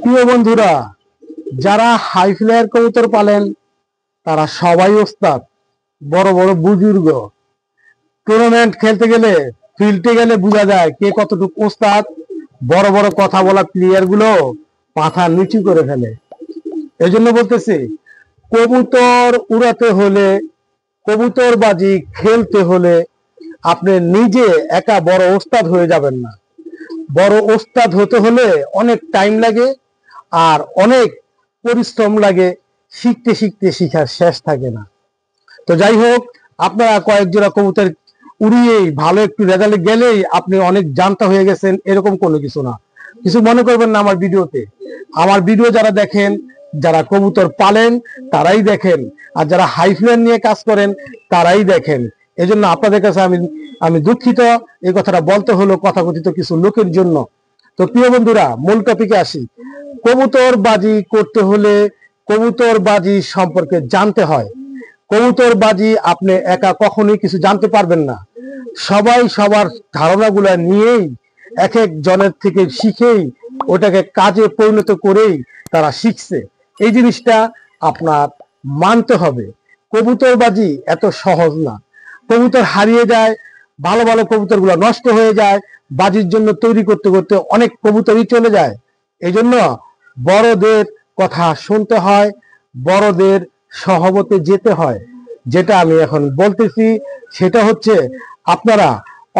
প্রিয় বন্ধুরা, যারা হাই ফ্লায়ার কবুতর পালেন তারা সবাই ওস্তাদ, বড় বড় বুজুর্গ। টুর্নামেন্ট খেলতে গেলে, ফিল্ডে গেলে বোঝা যায় কে কতটুকু ওস্তাদ। বড় বড় কথা বলা প্লেয়ার গুলো মাথা নিচু করে ফেলে। এই জন্য বলতেছি, কবুতর উড়াতে হলে, কবুতরবাজি খেলতে হলে আপনি নিজে একা বড় ওস্তাদ হয়ে যাবেন না। বড় ওস্তাদ হতে হলে অনেক টাইম লাগে, আর অনেক পরিশ্রম লাগে। শিখতে শিখতে শিখার শেষ থাকে না। তো যাই হোক, আপনারা কয়েক জোড়া কবুতর উড়িয়েই ভালো একটু রেজাল্টে গেলেই আপনি অনেক জানতা হয়ে গেছেন, এরকম কোনো কিছু না। কিছু মনে করবেন না আমার ভিডিওতে। আমার ভিডিও যারা দেখেন, যারা কবুতর পালেন তারাই দেখেন, আর যারা হাই ফ্লায়ার নিয়ে কাজ করেন তারাই দেখেন। এই জন্য আপনাদের কাছে আমি দুঃখিত। এই কথাটা বলতে হলো কথাকথিত কিছু লোকের জন্য। তো প্রিয় বন্ধুরা, মূল টপিকে আসি। কবুতর বাজি করতে হলে কবুতর বাজি সম্পর্কে জানতে হয়। কবুতর বাজি আপনি একা কখনোই কিছু জানতে পারবেন না। সবাই সবার ধারণাগুলা নিয়েই, এক এক জনের থেকে শিখেই ওটাকে কাজে পরিণত করেই তারা শিখছে। এই জিনিসটা আপনার মানতে হবে। কবুতর বাজি এত সহজ না। কবুতর হারিয়ে যায়, ভালো ভালো কবুতর গুলা নষ্ট হয়ে যায়, বাজির জন্য তৈরি করতে করতে অনেক কবুতরই চলে যায়। এই জন্য বড়দের কথা শুনতে হয়, বড়দের সহবতে যেতে হয়। যেটা আমি এখন বলতেছি সেটা হচ্ছে, আপনারা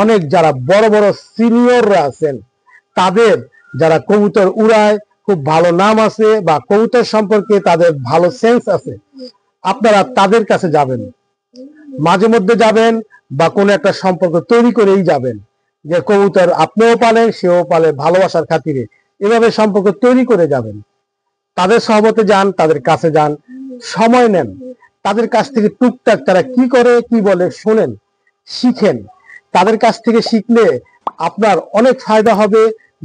অনেক যারা বড় বড় সিনিয়ররা আছেন, তাদের যারা কবুতর উড়ায়, খুব ভালো নাম আছে বা কবুতর সম্পর্কে তাদের ভালো সেন্স আছে, আপনারা তাদের কাছে যাবেন, মাঝে মধ্যে যাবেন, বা কোনো একটা সম্পর্ক তৈরি করেই যাবেন। যে কবুতর আপনিও পালেন, সেও পালে, ভালোবাসার খাতিরে এভাবে সম্পর্ক তৈরি করে যাবেন। তাদের সহবতে যান, তাদের কাছে যান, সময় নেন, তাদের কাছ থেকে টুকটাক তারা কি করে কি বলে শোনেন, শিখেন। তাদের কাছ থেকে শিখলে আপনার অনেক ফায়দা হবে।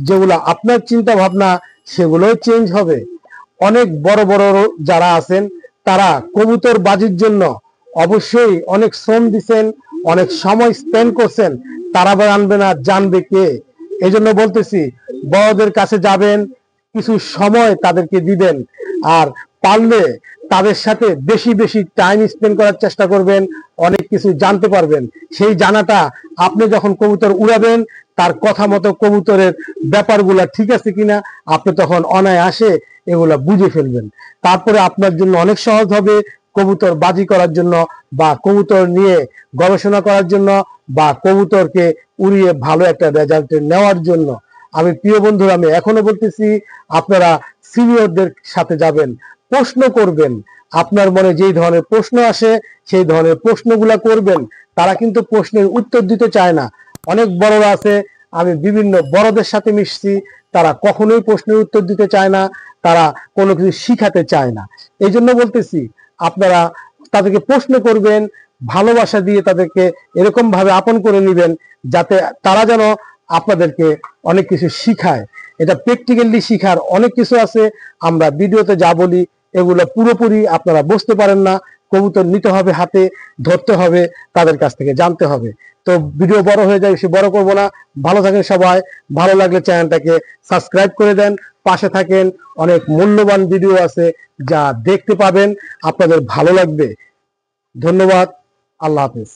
যেগুলো আপনার চিন্তা ভাবনা, সেগুলোও চেঞ্জ হবে। অনেক বড় বড় যারা আছেন, তারা কবুতর বাজির জন্য অবশ্যই অনেক শ্রম দিচ্ছেন, অনেক সময় স্পেন্ড করছেন। তারা জানবে না, জানবে কে? এই জন্য বলতেছি, বড়দের কাছে যাবেন, কিছু সময় তাদেরকে দিবেন, আর পারলে তাদের সাথে বেশি বেশি টাইম স্পেন্ড করার চেষ্টা করবেন। অনেক কিছু জানতে পারবেন। সেই জানাটা আপনি যখন কবুতর উড়াবেন, তার কথা মতো কবুতরের ব্যাপারগুলা ঠিক আছে কিনা আপনি তখন অনায়াসে এগুলা বুঝে ফেলবেন। তারপরে আপনার জন্য অনেক সহজ হবে কবুতর বাজি করার জন্য, বা কবুতর নিয়ে গবেষণা করার জন্য, বা কবুতরকে উড়িয়ে ভালো একটা রেজাল্ট নেওয়ার জন্য। আমি প্রিয় বন্ধুরা, আমি এখনো বলতেছি, আপনারা সিনিয়রদের সাথে যাবেন, প্রশ্ন করবেন। আপনার মনে যেই ধরনের প্রশ্ন আসে সেই ধরনের প্রশ্নগুলা করবেন। তারা কিন্তু প্রশ্নের উত্তর দিতে চায় না। অনেক বড়রা আছে, আমি বিভিন্ন বড়দের সাথে মিশছি, তারা কখনোই প্রশ্নের উত্তর দিতে চায় না, তারা কোনো কিছু শিখাতে চায় না। এই জন্য বলতেছি, আপনারা তাদেরকে প্রশ্ন করবেন, ভালোবাসা দিয়ে তাদেরকে এরকম ভাবে আপন করে নেবেন, যাতে তারা যেন আপনাদেরকে অনেক কিছু শিখায়। এটা প্র্যাকটিক্যালি শিখার অনেক কিছু আছে। আমরা ভিডিওতে যা বলি এগুলো পুরোপুরি আপনারা বুঝতে পারেন না। কবুতর নিতে হবে হাতে, ধরতে হবে, তাদের কাছ থেকে জানতে হবে। তো ভিডিও বড় হয়ে যায়, বেশি বড় করবো না। ভালো থাকেন সবাই। ভালো লাগলে চ্যানেলটাকে সাবস্ক্রাইব করে দেন, পাশে থাকেন। অনেক মূল্যবান ভিডিও আছে যা দেখতে পাবেন, আপনাদের ভালো লাগবে। ধন্যবাদ। আল্লাহ হাফেজ।